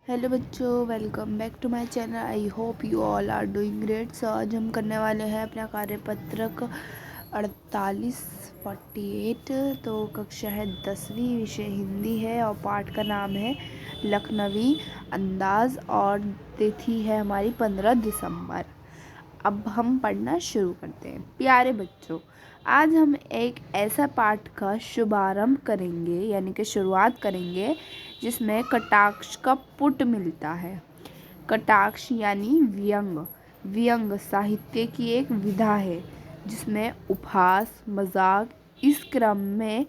Hello बच्चों, welcome back to my channel. I hope you all are doing great. So आज हम करने वाले हैं अपना कार्यपत्रक 48। तो कक्षा है 10वीं, विषय हिंदी है और पाठ का नाम है लखनवी अंदाज और तिथि है हमारी 15 दिसंबर। अब हम पढ़ना शुरू करते हैं। प्यारे बच्चों, आज हम एक ऐसा पाठ का शुभारंभ करेंगे यानी कि शुरुआत करेंगे जिसमें कटाक्ष का पुट मिलता है। कटाक्ष यानी व्यंग। व्यंग साहित्य की एक विधा है जिसमें उपहास, मजाक, इस क्रम में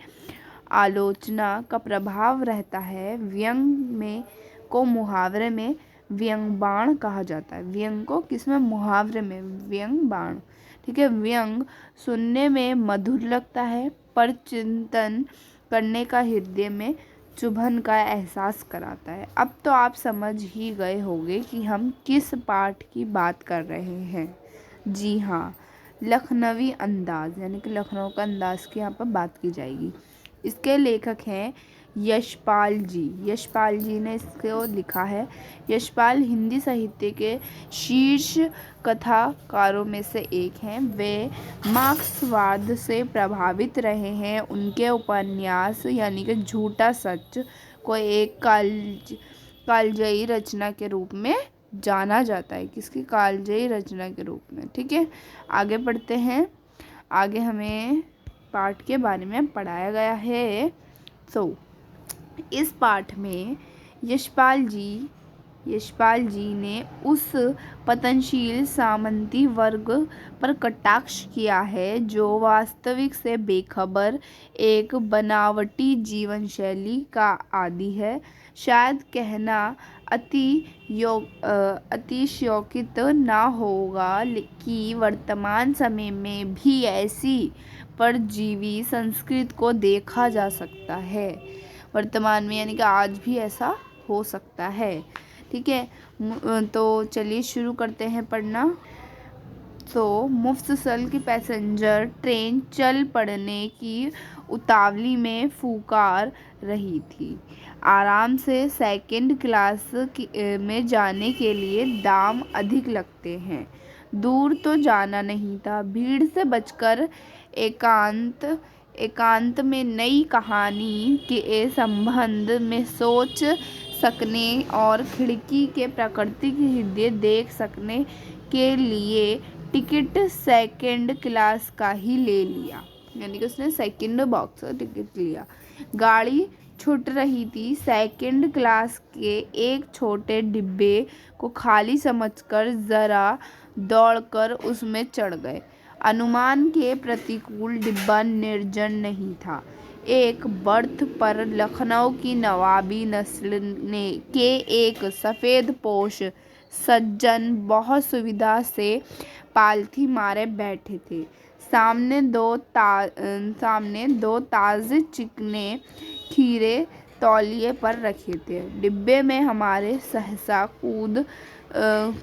आलोचना का प्रभाव रहता है। व्यंग में को मुहावरे में व्यंग बाण कहा जाता है। व्यंग को किसमें? मुहावरे में व्यंग बाण। ठीक है। व्यंग सुनने में मधुर लगता है पर चिंतन करने का हृदय में चुभन का एहसास कराता है। अब तो आप समझ ही गए होंगे कि हम किस पाठ की बात कर रहे हैं। जी हाँ, लखनवी अंदाज यानी कि लखनऊ का अंदाज की यहाँ पर बात की जाएगी। इसके लेखक हैं यशपाल जी। यशपाल जी ने इसको लिखा है। यशपाल हिंदी साहित्य के शीर्ष कथाकारों में से एक हैं। वे मार्क्सवाद से प्रभावित रहे हैं। उनके उपन्यास यानी कि झूठा सच को एक कालजयी रचना के रूप में जाना जाता है। किसकी? कालजयी रचना के रूप में। ठीक है, आगे पढ़ते हैं। आगे हमें पाठ के बारे में पढ़ाया गया है। इस पाठ में यशपाल जी ने उस पतनशील सामंती वर्ग पर कटाक्ष किया है जो वास्तविक से बेखबर एक बनावटी जीवन शैली का आदी है। शायद कहना अतिशयोक्ति ना होगा कि वर्तमान समय में भी ऐसी परजीवी संस्कृति को देखा जा सकता है। वर्तमान में यानी कि आज भी ऐसा हो सकता है। ठीक है, तो चलिए शुरू करते हैं पढ़ना। तो मुफ्तसल की पैसेंजर ट्रेन चल पड़ने की उतावली में फुकार रही थी। आराम से सेकंड क्लास में जाने के लिए दाम अधिक लगते हैं। दूर तो जाना नहीं था। भीड़ से बचकर एकांत में नई कहानी के संबंध में सोच सकने और खिड़की के प्राकृतिक हृदय देख सकने के लिए टिकट सेकंड क्लास का ही ले लिया। यानी कि उसने सेकंड बॉक्स का टिकट लिया। गाड़ी छूट रही थी। सेकंड क्लास के एक छोटे डिब्बे को खाली समझकर जरा दौड़कर उसमें चढ़ गए। अनुमान के प्रतिकूल डिब्बा निर्जन नहीं था। एक बर्थ पर लखनऊ की नवाबी नस्ल के एक सफ़ेद पोश सज्जन बहुत सुविधा से पालथी मारे बैठे थे। सामने दो ताज़े चिकने खीरे तौलिए पर रखे थे। डिब्बे में हमारे सहसा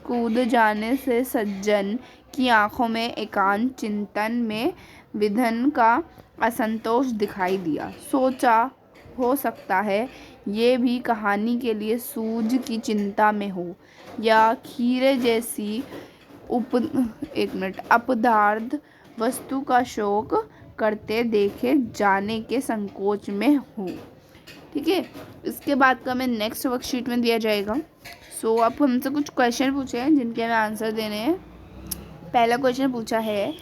कूद जाने से सज्जन की आंखों में एकांत चिंतन में विधन का असंतोष दिखाई दिया। सोचा हो सकता है ये भी कहानी के लिए सूझ की चिंता में हो या खीरे जैसी अपदार्थ वस्तु का शौक करते देखे जाने के संकोच में हो। ठीक है, इसके बाद का हमें नेक्स्ट वर्कशीट में दिया जाएगा। अब हमसे कुछ क्वेश्चन पूछे हैं जिनके हमें आंसर देने हैं। पहला क्वेश्चन पूछा है,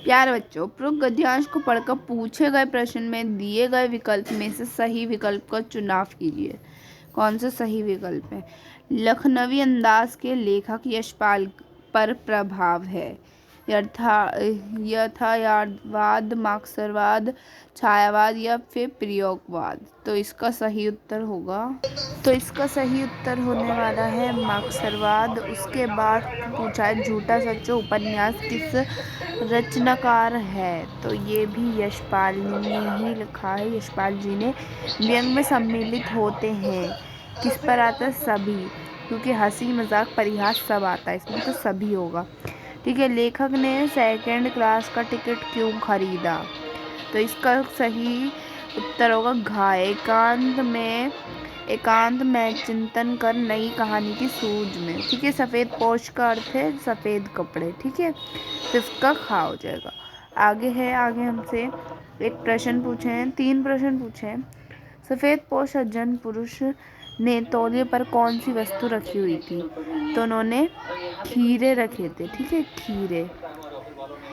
प्यारे बच्चों, उपरोक्त गद्यांश को पढ़कर पूछे गए प्रश्न में दिए गए विकल्प में से सही विकल्प का चुनाव कीजिए। कौन सा सही विकल्प है? लखनवी अंदाज के लेखक यशपाल पर प्रभाव है। यथार्थवाद, मार्क्सवाद, छायावाद या फिर प्रयोगवाद। तो इसका सही उत्तर होने वाला है मार्क्सवाद। उसके बाद पूछा है झूठा सच उपन्यास किस रचनाकार है? तो ये भी यशपाल ने ही लिखा है। यशपाल जी ने। व्यंग में सम्मिलित होते हैं। किस पर आता है? सभी, क्योंकि हंसी मजाक परिहास सब आता है इसमें, तो सभी होगा। ठीक है, लेखक ने सेकंड क्लास का टिकट क्यों खरीदा? तो इसका सही उत्तर होगा घाय। एकांत में एकांत में चिंतन कर नई कहानी की सूझ में। ठीक है, सफ़ेद पोश का अर्थ है सफ़ेद कपड़े। ठीक है, फिफ्थ का खा हो जाएगा। आगे हमसे एक प्रश्न पूछे हैं, 3 प्रश्न पूछे हैं। सफ़ेद पोश सज्जन पुरुष ने तौलिए पर कौन सी वस्तु रखी हुई थी? तो उन्होंने खीरे रखे थे। ठीक है, खीरे।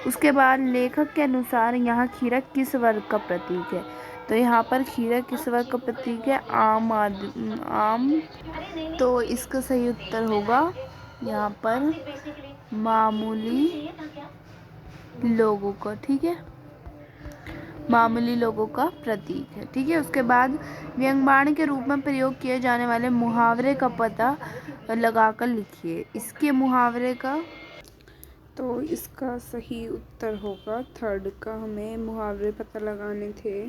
उसके बाद लेखक के अनुसार यहाँ खीरा किस वर्ग का प्रतीक है? तो यहाँ पर खीरा किस वर्ग का प्रतीक है? आम। तो इसका सही उत्तर होगा यहाँ पर मामूली लोगों का। ठीक है, मामूली लोगों का प्रतीक है। ठीक है, उसके बाद व्यंग्यबाण के रूप में प्रयोग किए जाने वाले मुहावरे का पता लगाकर लिखिए। इसके मुहावरे का, तो इसका सही उत्तर होगा थर्ड का, हमें मुहावरे पता लगाने थे।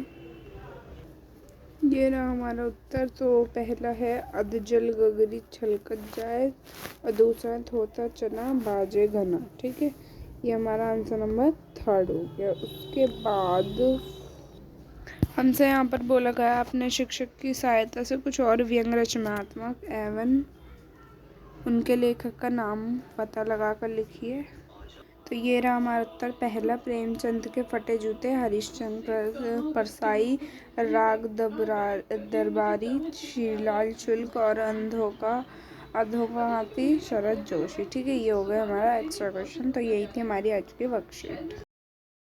ये रहा हमारा उत्तर। तो पहला है अधजल गगरी छलकत जाए और दूसरा थोता चना बाजे घना। ठीक है, ये हमारा आंसर नंबर थर्ड हो गया। उसके बाद हमसे यहाँ पर बोला गया अपने शिक्षक की सहायता से कुछ और व्यंग रचनात्मक एवं उनके लेखक का नाम पता लगा कर लिखिए। तो ये रहा हमारा उत्तर। पहला प्रेमचंद के फटे जूते, हरिश्चंद्र परसाई, राग दरबारी, श्रीलाल शुल्क और अंधों का हाथी शरद जोशी। ठीक है, ये हो गया हमारा एक्स्ट्रा क्वेश्चन। तो यही थी हमारी आज की वर्कशीट।